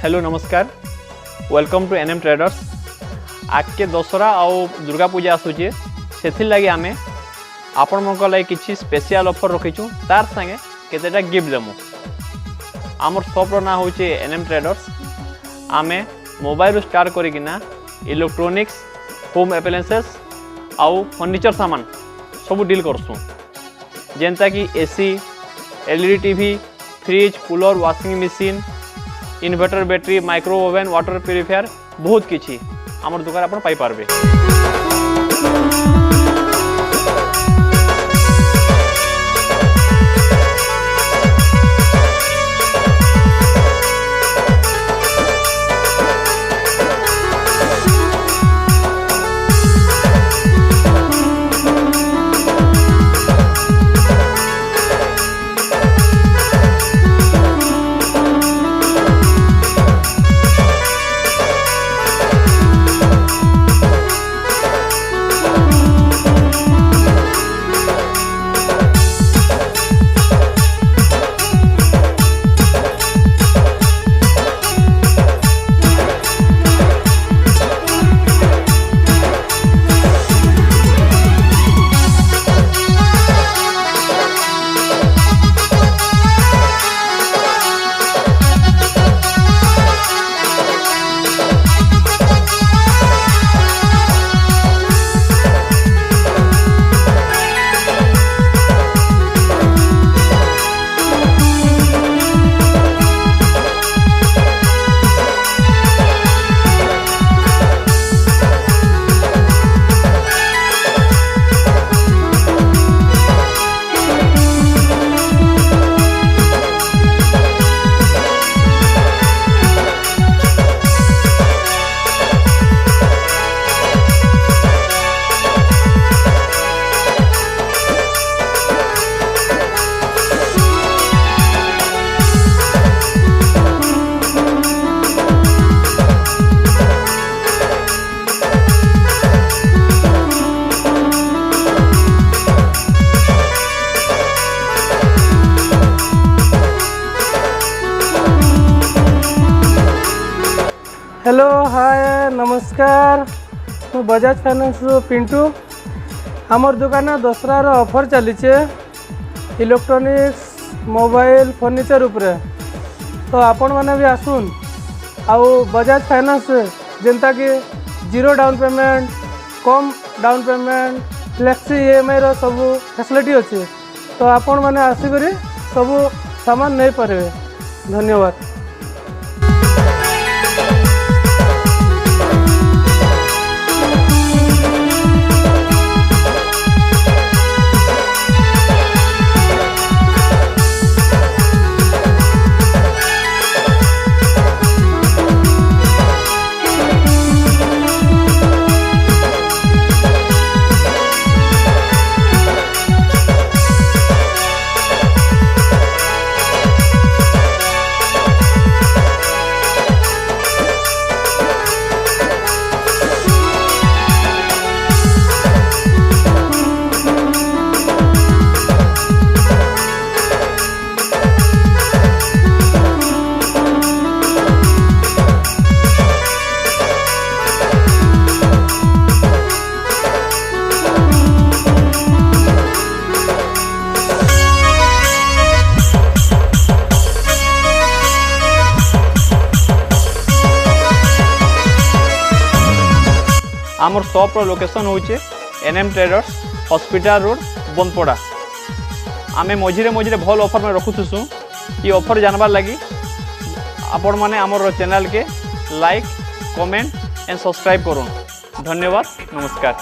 Hello नमस्कार welcome to NM traders. आगे दशहरा आउ दुर्गा पूजा आसूचे से लगे आमे आपण मन लगे किसी स्पेशल ऑफर रखीचु तार संगे केतेटा गिफ्ट देमु। आमर शॉपर ना हूँ एनएम ट्रेडर्स। आमे मोबाइल स्टार्ट करिकिना इलेक्ट्रोनिक्स होम एप्लायंसेस आउ फर्निचर सामान सब डील करसु जेनता कि AC LED TV fridge cooler washing machine inverter battery micro oven water purifier बहुत किछि आमर दुकान आपण पाई पारबे। हेलो हाय नमस्कार मु बजाज फाइनेंस पिंटू। आमर दुकान दशहरार ऑफर चलीचे इलेक्ट्रॉनिक्स मोबाइल फर्निचर उपरे तो आपण मैंने भी आसुन आउ बजाज फाइनेंस जेनता कि जीरो डाउन पेमेंट कम डाउन पेमेंट फ्लेक्सी ईएमआई रो सब फैसिलिटी अच्छे तो आपण मैंने आसिक सब सामान नहीं पारे। धन्यवाद। आमर शॉप लोकेशन होचे एनएम ट्रेडर्स हॉस्पिटल रोड बंदपड़ा। आमे मझिरे मझिरे भल ऑफर में रखुथुसु ये ऑफर जानबार लगी आपण माने आमर चैनल के लाइक कमेंट एंड सब्सक्राइब करूँ। धन्यवाद नमस्कार।